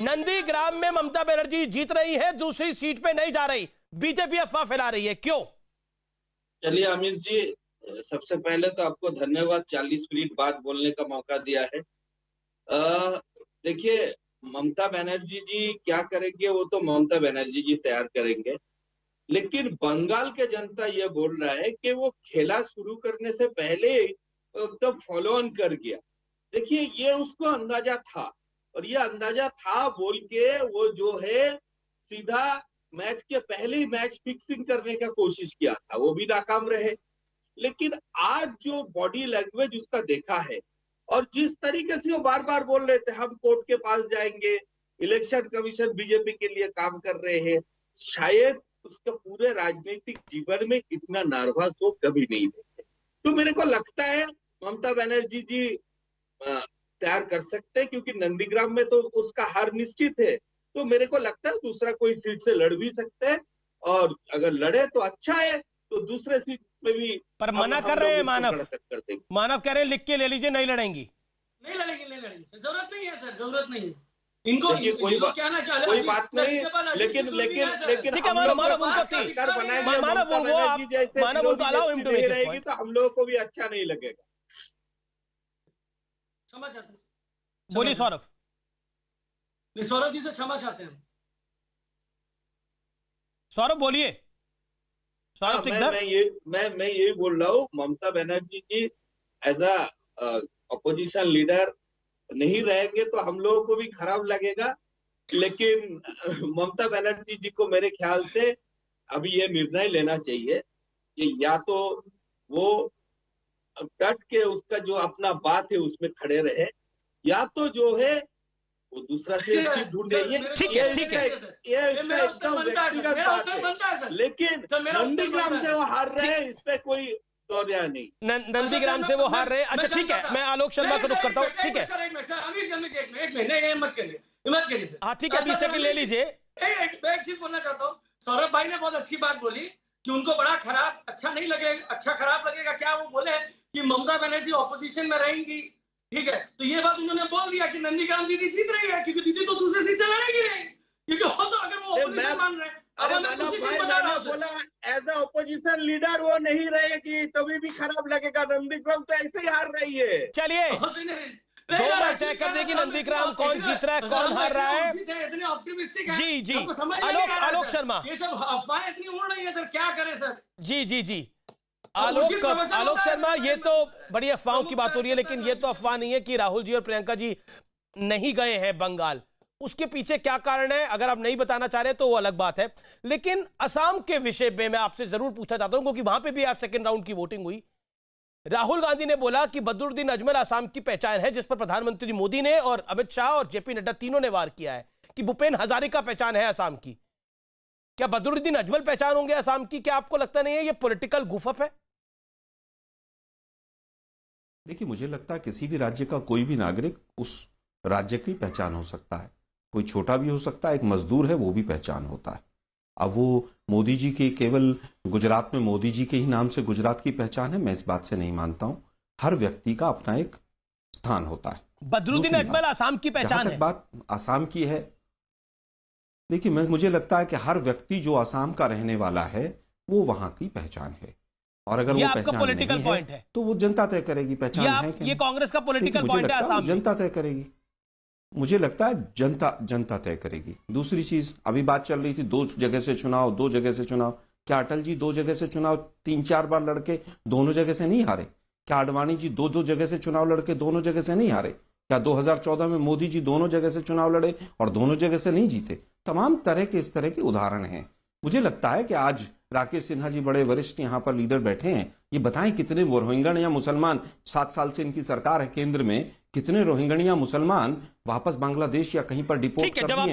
नंदीग्राम में ममता बनर्जी जीत रही है, दूसरी सीट पे नहीं जा रही, बीजेपी अफवाह फैला रही है, क्यों? चलिए अमित जी, सबसे पहले तो आपको धन्यवाद 40 मिनट बाद बोलने का मौका दिया है। देखिए, ममता बनर्जी जी क्या करेंगे वो तो ममता बनर्जी जी तैयार करेंगे, लेकिन बंगाल के जनता ये बोल रहा है कि वो खेला शुरू करने से पहले एकदम फॉलो ऑन कर गया। देखिए, ये उसको अंदाजा था, और ये अंदाजा था बोल के वो जो है सीधा मैच के पहले ही मैच फिक्सिंग करने का कोशिश किया था, वो भी नाकाम रहे। लेकिन आज जो बॉडी लैंग्वेज उसका देखा है, और जिस तरीके से वो बार बार बोल रहे थे हम कोर्ट के पास जाएंगे, इलेक्शन कमीशन बीजेपी के लिए काम कर रहे हैं, शायद उसके पूरे राजनीतिक जीवन में इतना नर्वस वो कभी नहीं देखे। तो मेरे को लगता है ममता बनर्जी जी तैयार कर सकते हैं, क्योंकि नंदीग्राम में तो उसका हार निश्चित है। तो मेरे को लगता है दूसरा कोई सीट से लड़ भी सकते हैं, और अगर लड़े तो अच्छा है, तो दूसरे सीट पे भी। पर मना कर रहे हैं मानव कह रहे हैं लिख के ले लीजिए, नहीं लड़ेंगी। नहीं लड़ेंगी, नहीं लड़ेंगी, जरूरत नहीं है सर, जरूरत नहीं है इनको। कोई बात नहीं, लेकिन ठीक है, मानव उनको allow him to make his point. तो हम लोगों को भी अच्छा नहीं लगेगा। क्षमा चाहते हैं, बोलिए सौरभ। सौरभ जी से क्षमा चाहते हैं। सौरभ बोलिए। सौरभ मैं यही बोल रहा हूँ, ममता बनर्जी जी एज अपोजिशन लीडर नहीं रहेंगे तो हम लोगों को भी खराब लगेगा, लेकिन ममता बनर्जी जी को मेरे ख्याल से अभी ये निर्णय लेना चाहिए कि या तो वो डट के उसका जो अपना बात है उसमें खड़े रहे, या तो जो है वो दूसरा सीट ढूंढे। ठीक है ये एकदम व्यक्तिगत बात है, लेकिन नंदीग्राम से वो हार रहे हैं, इस पे कोई दौरिया नहीं। नंदीग्राम से वो हार रहे हैं। अच्छा ठीक है, मैं आलोक शर्मा को रुक करता हूँ। ठीक है, हाँ ठीक है, 20 सेकंड ले लीजिए। एक चीज बोलना चाहता हूँ, सौरभ भाई ने बहुत अच्छी बात बोली कि उनको बड़ा खराब अच्छा नहीं लगेगा, अच्छा खराब लगेगा क्या वो बोले कि ममता बनर्जी ऑपोजिशन में रहेंगी। ठीक है, तो ये बात उन्होंने बोल दिया कि नंदीग्राम दीदी जीत रही है, क्योंकि दीदी तो दूसरे सीट से लड़ेगी नहीं, क्योंकि वो तो अगर वो ऑपोजिशन मान रहे हैं। बोला एज ए ऑपोजिशन लीडर वो नहीं रहेगी, तभी भी खराब लगेगा। नंदीग्राम तो ऐसे ही हार रही है। चलिए दो बार तय कर देगी नंदीग्राम कौन जीत रहा है, कौन हार रहा है। इतने ऑप्टिमिस्टिक है जी आलोक शर्मा, ये सब अफवाहें इतनी उड़ रही है सर, क्या करें सर। जी आलोक शर्मा, ये तो बड़ी अफवाहों की बात हो रही है, लेकिन ये तो अफवाह नहीं है कि राहुल जी और प्रियंका जी नहीं गए हैं बंगाल। उसके पीछे क्या कारण है, अगर आप नहीं बताना चाह रहे तो वो अलग बात है। लेकिन असम के विषय में मैं आपसे जरूर पूछना चाहता हूं, क्योंकि वहां पे भी आज सेकंड राउंड की वोटिंग हुई। राहुल गांधी ने बोला कि बदरुद्दीन अजमल असम की पहचान है, जिस पर प्रधानमंत्री मोदी ने और अमित शाह और जेपी नड्डा तीनों ने वार किया है कि भूपेन हजारिका पहचान है असम की। क्या बदरुद्दीन अजमल पहचान होंगे असम की? क्या आपको लगता नहीं है ये पॉलिटिकल गुफअप है? देखिए, मुझे लगता है किसी भी राज्य का कोई भी नागरिक उस राज्य की पहचान हो सकता है। कोई छोटा भी हो सकता है, एक मजदूर है वो भी पहचान होता है। अब वो मोदी जी के केवल गुजरात में मोदी जी के ही नाम से गुजरात की पहचान है, मैं इस बात से नहीं मानता हूं। हर व्यक्ति का अपना एक स्थान होता है। बदरुद्दीन अजमल असम की पहचान है। बात असम की है, देखिए मुझे लगता है कि हर व्यक्ति जो असम का रहने वाला है वो वहां की पहचान है, और अगर वो पहचान पॉलिटिकल नहीं पॉइंट है तो वो जनता तय करेगी पहचान है कि ये कांग्रेस का पॉलिटिकल पॉइंट है। असम जनता तय करेगी, मुझे लगता है जनता तय करेगी। दूसरी चीज, अभी बात चल रही थी 2 जगह से चुनाव, 2 जगह से चुनाव। क्या अटल जी 2 जगह से चुनाव 3-4 बार लड़के दोनों जगह से नहीं हारे? क्या आडवाणी जी 2 जगह से चुनाव लड़के दोनों जगह से नहीं हारे? क्या 2014 में मोदी जी दोनों जगह से चुनाव लड़े और दोनों जगह से नहीं जीते? तमाम तरह के इस तरह के उदाहरण हैं। मुझे लगता है कि आज राकेश सिन्हा जी बड़े वरिष्ठ यहाँ पर लीडर बैठे हैं, ये बताएं कितने रोहिंग्या मुसलमान, 7 साल से इनकी सरकार है केंद्र में, कितने रोहिंग्या मुसलमान वापस बांग्लादेश या कहीं पर डिपोर्ट कर दिए हैं।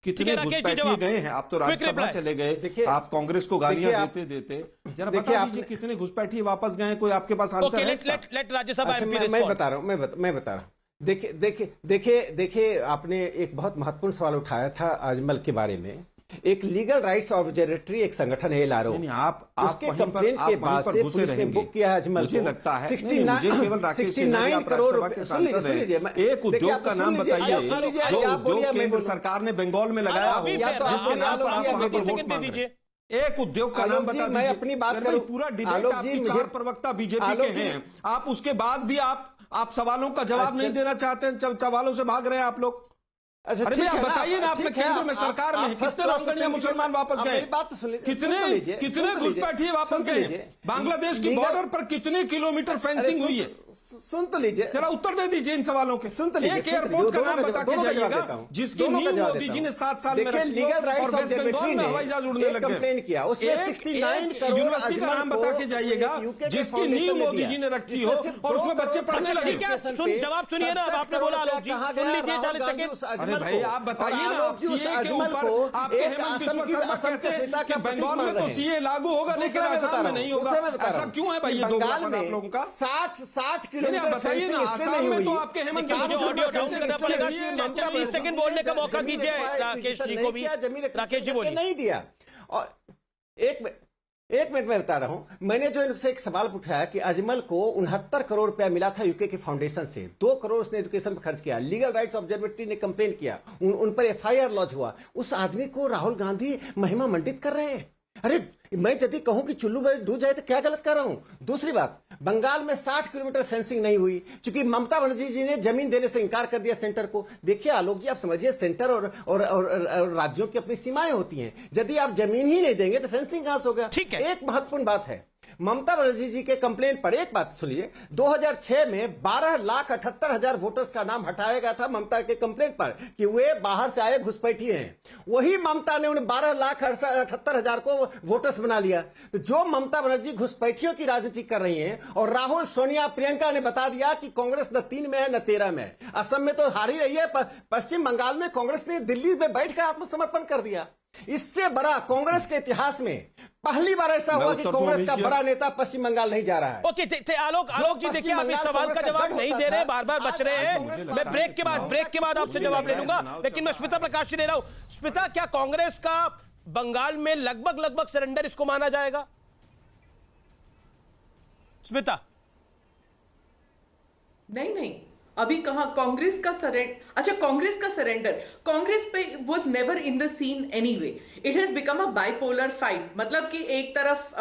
कितने घुसपैठिए गए हैं? आप तो राज्यसभा चले गए, आप कांग्रेस को गालियां देते जरा बता दीजिए कितने घुसपैठिए वापस गए? कोई आपके पास आंसर है? राज्यसभा मैं बता रहा हूं। देखिए आपने एक बहुत महत्वपूर्ण सवाल उठाया था अजमल के बारे में एक लीगल राइट्स ऑब्जर्वेटरी एक संगठन है LRO, नहीं, आप उसके वहीं पर- कंप्लेंट आप के वहीं बाद पर से घुसे पुलिस ने रहेंगे। बुक किया है अजमल मुझे को। लगता है 69 नहीं, मुझे केवल राकेश सिन्हा जी, आप करोड़ राज्यसभा के रुपए- सुन लीजिए, सांसद सुन लीजिए, हैं। मैं- एक देखिए, उद्योग आप का सुन नाम लीजिए, बताइए आप सुन लीजिए, जो आप बोलिए, मैं केंद्र बोलूं। सरकार ने बंगाल में लगाया हो, अभी या तो जिसके नाम पर आप आलोक जी, वहां पर मैं वोट मांग दीजिए। रहे हैं। एक उद्योग का नाम आलोक जी, बता मैं दीजिए। अपनी बात अरे भाई, करूं। पूरा डिबेट आलोक आपकी जी, चार मुझे- प्रवक्ता बीजेपी आलोक के जी- हैं, आप उसके बाद भी आप सवालों का जवाब नहीं देना चाहते हैं, सवालों से भाग रहे हैं आप लोग। अच्छा, अरे ठीक भैया है ना, बताइए ना, आप ठीक में है, केंद्र में आप- सरकार में आप है, फर्स्ट कितने क्लास रोहिंग्या सुप्रीम मुसलमान वापस आप गए? मेरी बात तो सुन लीजिए, कितने सुन तो लीजिए, कितने सुन तो लीजिए, घुसपैठिए वापस सुन तो गए? लीजिए। बांग्लादेश की लीगल- बॉर्डर पर कितने किलोमीटर फेंसिंग हुई है? सुन तो लीजिए, जरा उत्तर दे दीजिए इन सवालों के। सुन तो लीजिए, एक सुन तो एयरपोर्ट लीजिए, का नाम बता के दोनों का जवाब जाइएगा देता हूं। जिसकी दोनों का नींव जवाब मोदी देता जी हूं। ने 7 साल में देखिए, रखी लीगल और राइट्स वेस्ट बंगाल ऑब्जर्वेटरी में ने हवाई जहाज उड़ने एक लग गए। कंप्लेंट किया, उसमें 69 करोड़ यूनिवर्सिटी का नाम बता के जाइएगा जिसकी नींव मोदी जी ने रखी हो और उसमें बच्चे पढ़ने लगे। ठीक है, जवाब सुनिए ना, अब आपने बोला आलोक जी, सुन लीजिए 40 सेकंड। अरे भाई, आप बताइए ना, आप सीए के ऊपर आपके हेमंत बिस्वा शर्मा कहते हैं कि बंगाल में तो सीए लागू होगा लेकिन असम में नहीं होगा। ऐसा क्यों है भाई? ये दोगलापन आप लोगों का। 60 नहीं, आप किलोमीटर बताइए ना, असम में तो आपके हेमंत बिस्वा मुझे शर्मा ऑडियो डाउन कहते करना हैं पड़ेगा। कि CA 40 सेकंड बोलने का मौका दीजिए राकेश जी को भी। राकेश जी बोलिए। नहीं दिया। और एक मिनट में बता रहा हूं, मैंने जो इनसे एक सवाल पूछा कि अजमल को 69 करोड़ रुपया मिला था यूके के फाउंडेशन से, 2 करोड़ उसने एजुकेशन पर खर्च किया, लीगल राइट्स ऑब्जर्वेटरी ने कंप्लेन किया, उन पर FIR लॉन्च हुआ। उस आदमी को राहुल गांधी महिमा मंडित कर रहे हैं। अरे मैं यदि कहूं कि चुल्लू में डूब जाए तो क्या गलत कर रहा हूं? दूसरी बात, बंगाल में 60 किलोमीटर फेंसिंग नहीं हुई क्योंकि ममता बनर्जी जी ने जमीन देने से इनकार कर दिया सेंटर को। देखिए आलोक जी, आप समझिए, सेंटर और राज्यों की अपनी सीमाएं होती हैं। यदि आप जमीन ही नहीं देंगे तो फेंसिंग कहां से होगा? ठीक है। एक महत्वपूर्ण बात है, ममता बनर्जी जी के कंप्लेन पर एक बात सुनिए, 2006 में 12,78,000 वोटर्स का नाम हटाया गया था ममता के कंप्लेन पर कि वे बाहर से आए घुसपैठिए हैं। वही ममता ने उन 12,78,000 को वोटर्स बना लिया। तो जो ममता बनर्जी घुसपैठियों की राजनीति कर रही हैं और राहुल, सोनिया, प्रियंका ने बता दिया कि कांग्रेस न 3 में है न 13 में है। असम में तो हारी रही है, पश्चिम बंगाल में कांग्रेस ने दिल्ली में बैठकर आत्मसमर्पण कर दिया। इससे बड़ा कांग्रेस के इतिहास में पहली बार ऐसा हुआ कि कांग्रेस का बड़ा नेता पश्चिम बंगाल नहीं जा रहा है। ओके, आलोक जी, देखिए आप इस सवाल का जवाब नहीं दे रहे, बार बार बच रहे हैं। मैं ब्रेक के बाद आपसे जवाब ले लूंगा, लेकिन मैं स्मिता प्रकाश से ले रहा हूं। स्मिता, क्या कांग्रेस का बंगाल में लगभग सरेंडर इसको माना जाएगा? स्मिता? नहीं, अभी कहां कांग्रेस का सरेंडर? अच्छा, कांग्रेस का सरेंडर, कांग्रेस पे was never in the scene anyway. It has become a bipolar fight, मतलब कि एक तरफ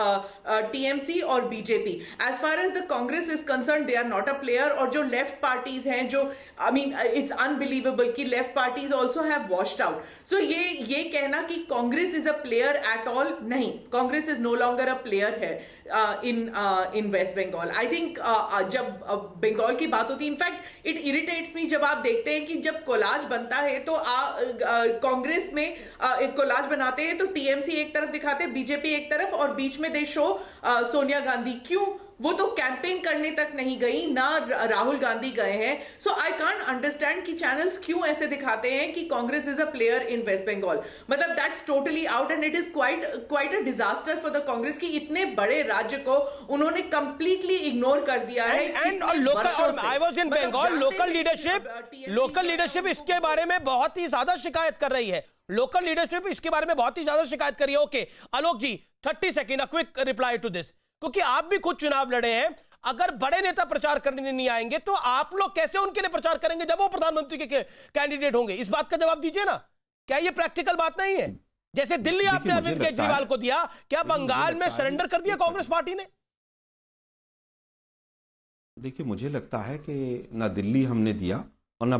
टीएमसी और BJP. As far as the Congress is concerned, they are not a player. और जो लेफ्ट पार्टीज हैं, जो आई मीन इट्स अनबिलीवेबल कि left parties also have washed out. So ये कहना कि Congress is a player at all, नहीं, Congress is no longer a player है इन वेस्ट बंगाल। आई थिंक जब बंगाल की बात होती है, इनफैक्ट इट इरिटेट्स मी जब आप देखते हैं कि जब कोलाज बनता है तो कांग्रेस में एक कोलाज बनाते हैं तो टीएमसी एक तरफ दिखाते हैं, बीजेपी एक तरफ, और बीच में दे शो सोनिया गांधी। क्यों? वो तो कैंपेन करने तक नहीं गई, ना राहुल गांधी गए हैं। सो आई कांट अंडरस्टैंड कि चैनल्स क्यों ऐसे दिखाते हैं कि Congress is a player in West Bengal. मतलब that's totally out and it is quite a disaster for the Congress कि इतने बड़े राज्य को उन्होंने कंप्लीटली इग्नोर कर दिया है। I was in Bengal, local leadership इसके बारे में बहुत ही ज्यादा शिकायत कर रही है। लोकल लीडरशिप इसके बारे में बहुत ही ज्यादा शिकायत कर रही है। Okay Alok ji, 30 second, quick reply to this, क्योंकि आप भी खुद चुनाव लड़े हैं। अगर बड़े नेता प्रचार करने नहीं आएंगे तो आप लोग कैसे उनके लिए प्रचार करेंगे जब वो प्रधानमंत्री के कैंडिडेट होंगे? इस बात का जवाब दीजिए ना। क्या ये प्रैक्टिकल बात नहीं है? जैसे दिल्ली आपने अरविंद केजरीवाल को दिया, क्या बंगाल में सरेंडर कर दिया कांग्रेस पार्टी ने? देखिए, मुझे लगता है कि ना दिल्ली हमने दिया